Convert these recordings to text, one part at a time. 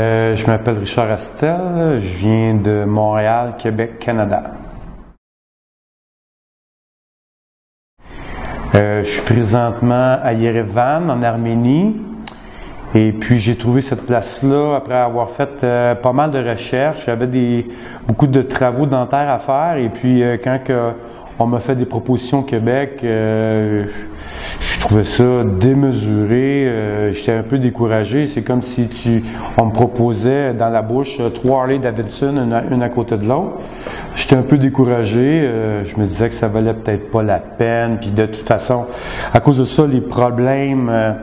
Je m'appelle Richard Astel, je viens de Montréal, Québec, Canada. Je suis présentement à Yerevan, en Arménie, et puis j'ai trouvé cette place-là après avoir fait pas mal de recherches. J'avais beaucoup de travaux dentaires à faire, et puis quand on m'a fait des propositions au Québec, je trouvais ça démesuré. J'étais un peu découragé. C'est comme si on me proposait dans la bouche 3 Harley-Davidson, une à côté de l'autre. J'étais un peu découragé. Je me disais que ça valait peut-être pas la peine. Puis de toute façon, à cause de ça, les problèmes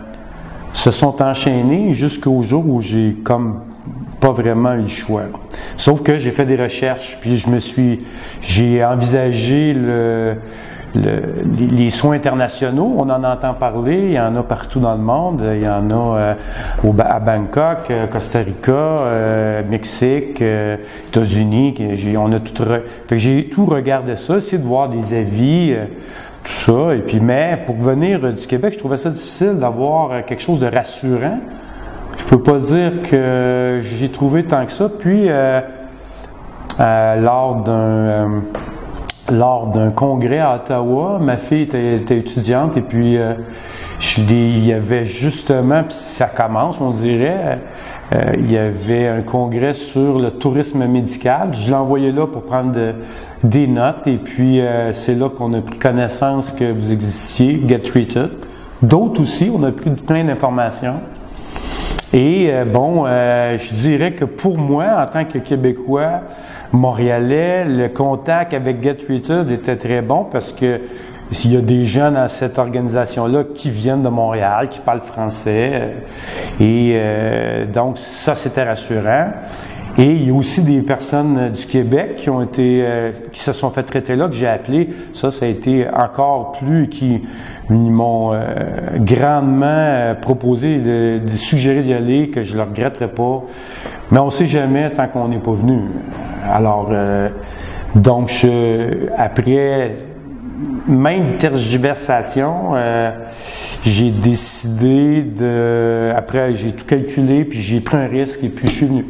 se sont enchaînés jusqu'au jour où j'ai comme pas vraiment eu le choix. Sauf que j'ai fait des recherches, puis j'ai envisagé les soins internationaux. On en entend parler, il y en a partout dans le monde. Il y en a à Bangkok, Costa Rica, Mexique, États-Unis. J'ai tout regardé ça, essayé de voir des avis, tout ça. Et puis, mais pour venir du Québec, je trouvais ça difficile d'avoir quelque chose de rassurant. Je peux pas dire que j'ai trouvé tant que ça. Puis, lors d'un congrès à Ottawa, ma fille était étudiante et puis il y avait justement, puis ça commence, on dirait, il y avait un congrès sur le tourisme médical. Je l'ai envoyé là pour prendre des notes et puis c'est là qu'on a pris connaissance que vous existiez, Get Treated. D'autres aussi, on a pris plein d'informations. Et je dirais que pour moi, en tant que Québécois, Montréalais, le contact avec Get Treated était très bon parce que s'il y a des gens dans cette organisation-là qui viennent de Montréal, qui parlent français, donc ça c'était rassurant. Et il y a aussi des personnes du Québec qui se sont fait traiter là, que j'ai appelé. Ça a été encore plus, qui m'ont grandement proposé de suggérer d'y aller, que je ne le regretterais pas. Mais on ne sait jamais tant qu'on n'est pas venu. Alors, après même tergiversation, j'ai décidé après j'ai tout calculé, puis j'ai pris un risque et puis je suis venu.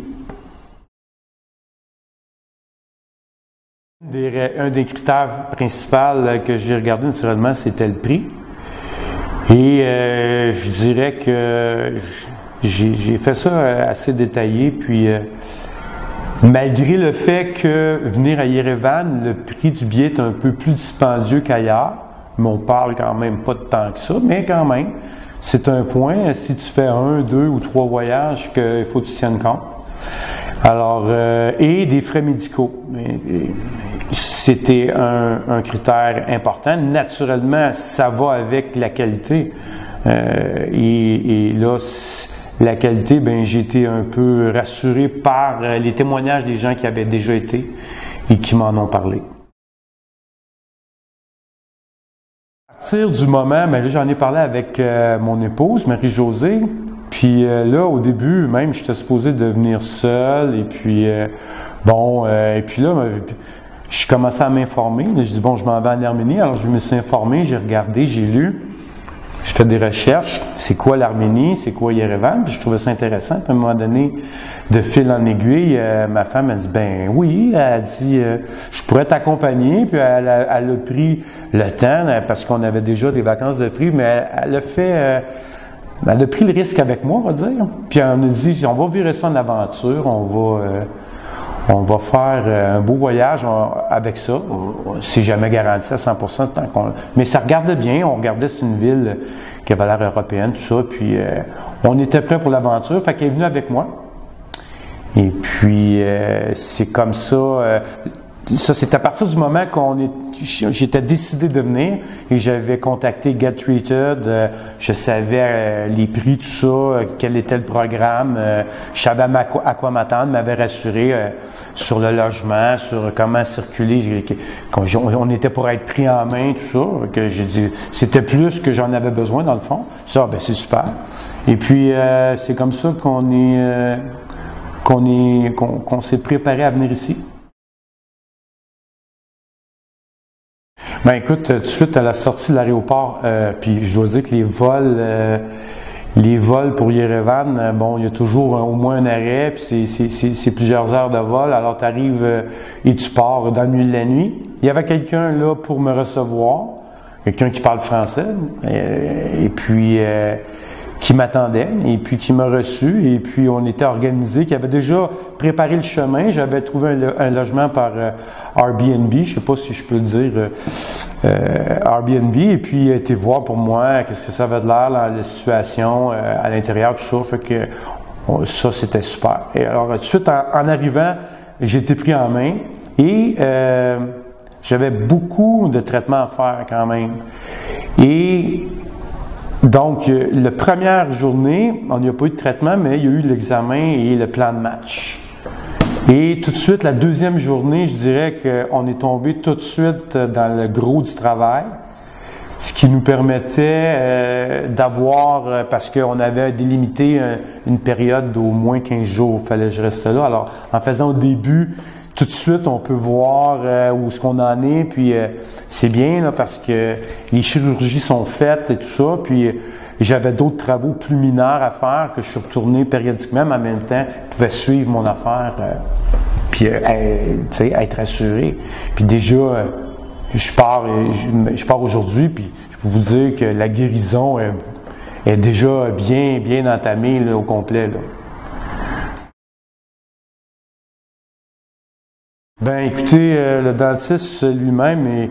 Un des critères principaux que j'ai regardé naturellement, c'était le prix. Et je dirais que j'ai fait ça assez détaillé. Puis malgré le fait que venir à Yerevan, le prix du billet est un peu plus dispendieux qu'ailleurs, mais on parle quand même pas de tant que ça, mais quand même, c'est un point. Si tu fais 1, 2 ou 3 voyages, qu'il faut que tu tiennes compte. Alors, et des frais médicaux. C'était un critère important. Naturellement, ça va avec la qualité. Et là, la qualité, j'ai été un peu rassuré par les témoignages des gens qui avaient déjà été et qui m'en ont parlé. À partir du moment, là, j'en ai parlé avec mon épouse, Marie-Josée. Puis là, au début, même, j'étais supposé de venir seul. Et puis, et puis là, je commençais à m'informer. J'ai dit, je m'en vais en Arménie. Alors, je me suis informé, j'ai regardé, j'ai lu. J'ai fait des recherches. C'est quoi l'Arménie? C'est quoi Yerevan? Puis je trouvais ça intéressant. Puis à un moment donné, de fil en aiguille, ma femme, elle dit, oui. Elle dit, je pourrais t'accompagner. Puis elle a pris le temps, parce qu'on avait déjà des vacances de prix, mais elle a fait... elle a pris le risque avec moi, on va dire. Puis on a dit, on va virer ça en aventure, on va faire un beau voyage avec ça. C'est jamais garanti à 100%, mais ça regardait bien. On regardait, c'est une ville qui avait l'air européenne, tout ça. Puis on était prêt pour l'aventure. Fait qu'elle est venue avec moi. Et puis c'est comme ça. Ça, c'est à partir du moment j'étais décidé de venir et j'avais contacté Get Treated, je savais les prix, tout ça, quel était le programme, je savais à quoi m'attendre, m'avait rassuré sur le logement, sur comment circuler, on était pour être pris en main, tout ça, que j'ai dit, c'était plus que j'en avais besoin dans le fond. Ça, c'est super. Et puis, c'est comme ça qu'on s'est préparé à venir ici. Écoute, tout de suite à la sortie de l'aéroport, puis je dois dire que les vols, les vols pour Yerevan, bon, il y a toujours au moins un arrêt, puis c'est plusieurs heures de vol. Alors, tu arrives et tu pars dans le milieu de la nuit. Il y avait quelqu'un là pour me recevoir, quelqu'un qui parle français, et puis qui m'attendait, et puis qui m'a reçu, et puis on était organisé, qui avait déjà préparé le chemin. J'avais trouvé un logement par Airbnb, je sais pas si je peux le dire, Airbnb, et puis il a été voir pour moi qu'est-ce que ça avait de l'air, la situation à l'intérieur, tout ça, fait que ça c'était super. Et alors tout de suite en arrivant, j'ai été pris en main, et j'avais beaucoup de traitements à faire quand même. Et donc, la première journée, on n'y a pas eu de traitement, mais il y a eu l'examen et le plan de match. Et tout de suite, la deuxième journée, je dirais qu'on est tombé tout de suite dans le gros du travail, ce qui nous permettait d'avoir, parce qu'on avait délimité une période d'au moins 15 jours, il fallait que je reste là. Alors, en faisant au début, tout de suite, on peut voir où est-ce qu'on en est, puis c'est bien là, parce que les chirurgies sont faites et tout ça, puis j'avais d'autres travaux plus mineurs à faire que je suis retourné périodiquement, mais en même temps, je pouvais suivre mon affaire, puis être assuré. Puis déjà, je pars aujourd'hui, puis je peux vous dire que la guérison est déjà bien entamée là, au complet, là. Ben, écoutez, le dentiste lui-même,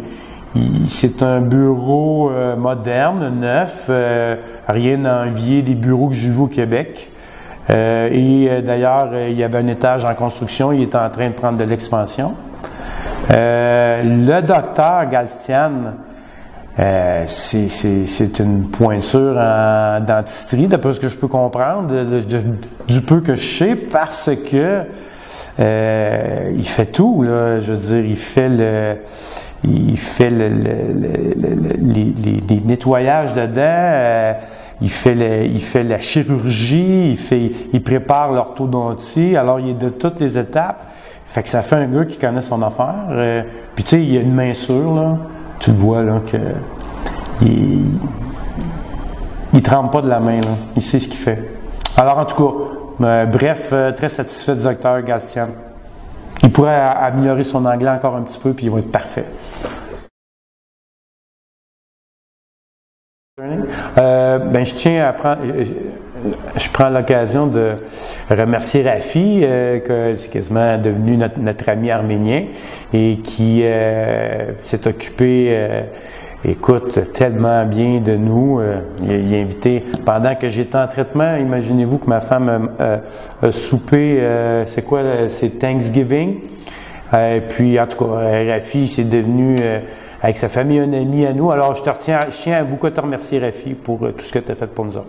c'est un bureau moderne, neuf, rien à envier des bureaux que j'ai vus au Québec. D'ailleurs, il y avait un étage en construction, il est en train de prendre de l'expansion. Le docteur Galstian, c'est une pointure en dentisterie, d'après ce que je peux comprendre, du peu que je sais, parce que il fait tout, là. Je veux dire, il fait les nettoyages dedans, il fait la chirurgie, il prépare l'orthodontie. Alors, il est de toutes les étapes. Fait que ça fait un gars qui connaît son affaire. Puis tu sais, il a une main sûre, là. Tu le vois, là, que il tremble pas de la main, là. Il sait ce qu'il fait. Alors, en tout cas, bref, très satisfait du docteur Galstian. Il pourrait améliorer son anglais encore un petit peu, puis il va être parfait. Je prends l'occasion de remercier Rafi, que c'est quasiment devenu notre ami arménien, et qui s'est occupé, écoute, tellement bien de nous. Il a invité, pendant que j'étais en traitement, imaginez-vous que ma femme a soupé, c'est Thanksgiving. Puis, en tout cas, Rafi, c'est devenu, avec sa famille, un ami à nous. Alors, je tiens à beaucoup te remercier, Rafi, pour tout ce que tu as fait pour nous autres.